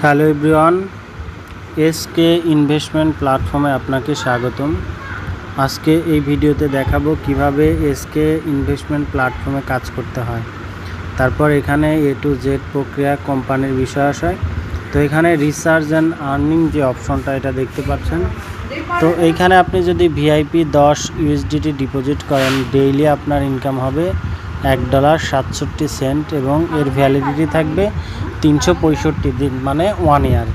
Hello everyone, SK investment প্ল্যাটফর্মে আপনাকে স্বাগতম। আজকে এই ভিডিওতে দেখাবো কিভাবে এসকে ইনভেস্টমেন্ট প্ল্যাটফর্মে কাজ করতে হয়। তারপর এখানে এ টু জেড প্রক্রিয়া, কোম্পানির বিষয়াশয়। তো এখানে রিসার্চ অ্যান্ড আর্নিং যে অপশনটা এটা দেখতে পাচ্ছেন। তো এইখানে আপনি যদি ভিআইপি 10 USDT ডিপোজিট করেন, ডেইলি আপনার ইনকাম হবে $1.67 এবং এর ভ্যালিডিটি থাকবে 365 দিন, মানে 1 ইয়ার।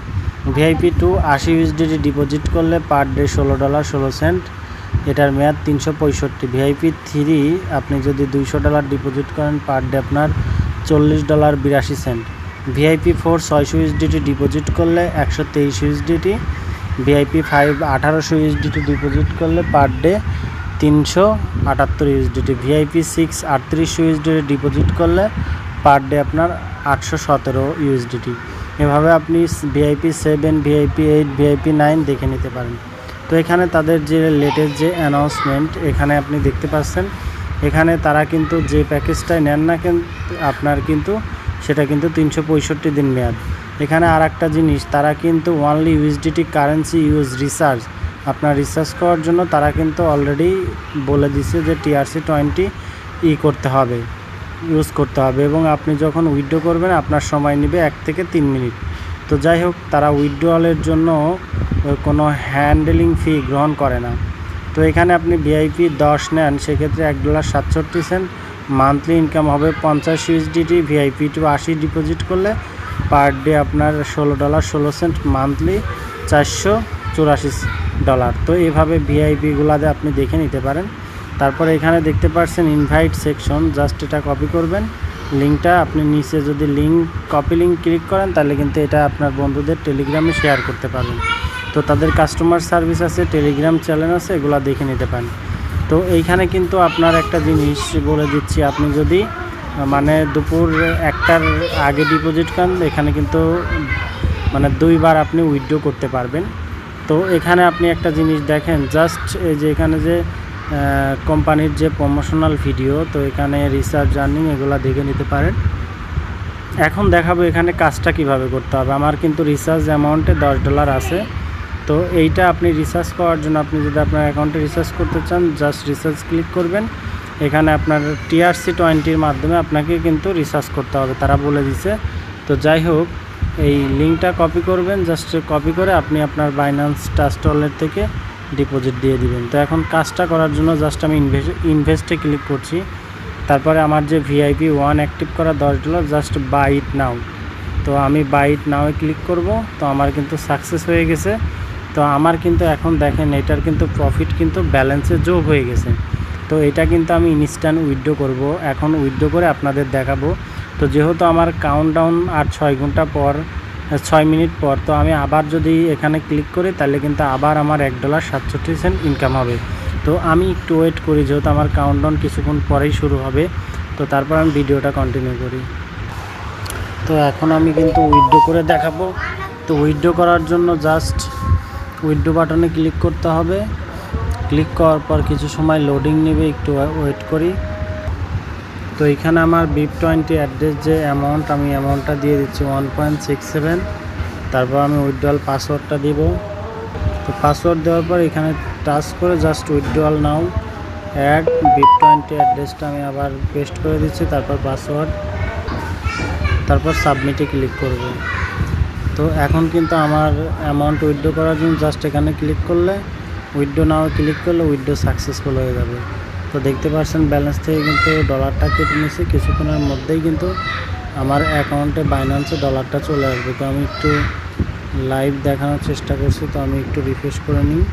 ভিআইপি 2 80 USDT ডিপোজিট করলে পার ডে $16.16, এটার মেয়াদ 365। ভিআইপি 3 আপনি যদি $200 ডিপোজিট করেন, পার ডে আপনার $40.82। ভিআইপি 4 600 USDT ডিপোজিট করলে 123 USDT। ভিআইপি 5 1800 USDT ডিপোজিট করলে per day 378 USDT। VIP 6 3800 USDT deposit করলে পার ডে আপনার 817 USDT। এভাবে আপনি ভিআইপি 7, ভিআইপি 8, ভিআইপি 9 দেখে নিতে পারেন। তো এখানে তাদের যে লেটেস্ট যে অ্যানাউন্সমেন্ট এখানে আপনি দেখতে পাচ্ছেন। এখানে তারা কিন্তু যে প্যাকেজটাই নেন না কিন্তু আপনার কিন্তু সেটা কিন্তু 365 দিন মেয়াদ। এখানে আর একটা জিনিস, তারা কিন্তু only USDT currency use research, আপনার রিসার্চ করার জন্য তারা কিন্তু অলরেডি বলে দিছে যে TRC20 করতে হবে, ইউজ করতে হবে, এবং আপনি যখন উইথড্র করবেন আপনার সময় নেবে 1 থেকে 3 মিনিট। তো যাই হোক, তারা উইথড্রয়ালের জন্য কোনো হ্যান্ডেলিং ফি গ্রহণ করে না। তো এখানে আপনি ভিআইপি 10 নেন, সেক্ষেত্রে $1.67, মান্থলি ইনকাম হবে 50 USDT। ভিআইপি 2 80 ডিপোজিট করলে পার ডে আপনার $16.16, মান্থলি $484। তো এইভাবে ভিআইপিগুলাতে আপনি দেখে নিতে পারেন। তারপরে এখানে দেখতে পাচ্ছেন ইনভাইট সেকশন, জাস্ট এটা কপি করবেন লিঙ্কটা। আপনি নিচে যদি কপি লিঙ্ক ক্লিক করেন তাহলে কিন্তু এটা আপনার বন্ধুদের টেলিগ্রামে শেয়ার করতে পারবেন। তো তাদের কাস্টমার সার্ভিস আছে, টেলিগ্রাম চ্যানেল আছে, এগুলো দেখে নিতে পারেন। তো এইখানে কিন্তু আপনার একটা জিনিস বলে দিচ্ছি, আপনি যদি মানে দুপুর 1টার আগে ডিপোজিট করেন, এখানে কিন্তু মানে 2 বার আপনি উইথড্র করতে পারবেন। তো এখানে আপনি একটা জিনিস দেখেন, জাস্ট এই যে এখানে যে কোম্পানির যে প্রমোশনাল ভিডিও, তো এখানে রিসার্চ আর্নিং এগুলো দেখে নিতে পারেন। এখন দেখাবো এখানে কাজটা কিভাবে করতে হবে। আমার কিন্তু রিসার্চ অ্যামাউন্টে $10 আছে। তো এইটা আপনি রিসার্চ করার জন্য, আপনি যদি আপনার অ্যাকাউন্টে রিসার্চ করতে চান, জাস্ট রিসার্চ ক্লিক করবেন। এখানে আপনার TRC20 মাধ্যমে আপনাকে কিন্তু রিসার্চ করতে হবে, তারা বলে দিছে। তো যাই হোক, এই লিঙ্কটা কপি করবেন, জাস্ট কপি করে আপনি আপনার বাইন্যান্স ট্রাস্ট ওয়ালেট থেকে ডিপোজিট দিয়ে দিবেন। তো এখন কাজটা করার জন্য জাস্ট আমি ইনভেস্টে ক্লিক করছি। তারপরে আমার যে ভিআইপি 1 অ্যাক্টিভ করা $10, জাস্ট বাই ইট নাও। তো আমি বাই ইট নাও ক্লিক করব। তো আমার কিন্তু সাকসেস হয়ে গেছে। তো আমার কিন্তু এখন দেখেন এটার কিন্তু প্রফিট কিন্তু ব্যালেন্সে যোগ হয়ে গেছে। তো এটা কিন্তু আমি ইনস্ট্যান্ট উইথড্র করব, এখন উইথড্র করে আপনাদের দেখাবো। তো যেহেতু আমার কাউন্টডাউন আর 6 মিনিট পর, তো আমি আবার যদি এখানে ক্লিক করি তাহলে কিন্তু আবার আমার $1.67 ইনকাম হবে। তো আমি একটু ওয়েট করি, যেহেতু আমার কাউন্টডাউন কিছুক্ষণ পরেই শুরু হবে। তো তারপর আমি ভিডিওটা কন্টিনিউ করি। তো এখন আমি কিন্তু উইথড্র করে দেখাবো। তো উইথড্র করার জন্য জাস্ট উইথড্র বাটনে ক্লিক করতে হবে। ক্লিক করার পর কিছু সময় লোডিং নেবে, একটু ওয়েট করি। তো এখানে আমার BIP20 অ্যাড্রেস যে অ্যামাউন্ট, আমি অ্যামাউন্টটা দিয়ে দিচ্ছি 1.67। তারপর আমি উইথড্রয়াল পাসওয়ার্ডটা দিব। তো পাসওয়ার্ড দেওয়ার পর এখানে টাচ করে জাস্ট উইথড্রয়াল নাও অ্যাড BIP20 অ্যাড্রেসটা আমি আবার পেস্ট করে দিচ্ছি, তারপর পাসওয়ার্ড, তারপর সাবমিটে ক্লিক করব। তো এখন কিন্তু আমার অ্যামাউন্ট উইথড্র করার জন্য জাস্ট এখানে ক্লিক করলে, উইথড্র নাও ক্লিক করলে উইথড্র সাকসেসফুল হয়ে যাবে। তো দেখতে পাচ্ছেন ব্যালেন্স থেকে কিন্তু $টা কেটে নিয়েছি। কিছুক্ষণের মধ্যেই কিন্তু আমার অ্যাকাউন্টে বাইন্যান্সে $টা চলে আসবে। তো আমি একটু লাইভ দেখানোর চেষ্টা করছি, তো আমি একটু রিফ্রেশ করে নিই।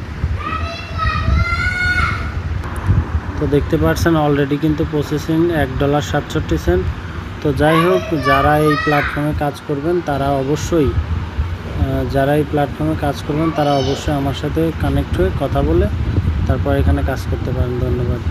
তো দেখতে পাচ্ছেন অলরেডি কিন্তু প্রসেসিং $1.67। তো যাই হোক, যারা এই প্ল্যাটফর্মে কাজ করবেন তারা অবশ্যই আমার সাথে কানেক্ট হয়ে কথা বলে তারপর এখানে কাজ করতে পারেন। ধন্যবাদ।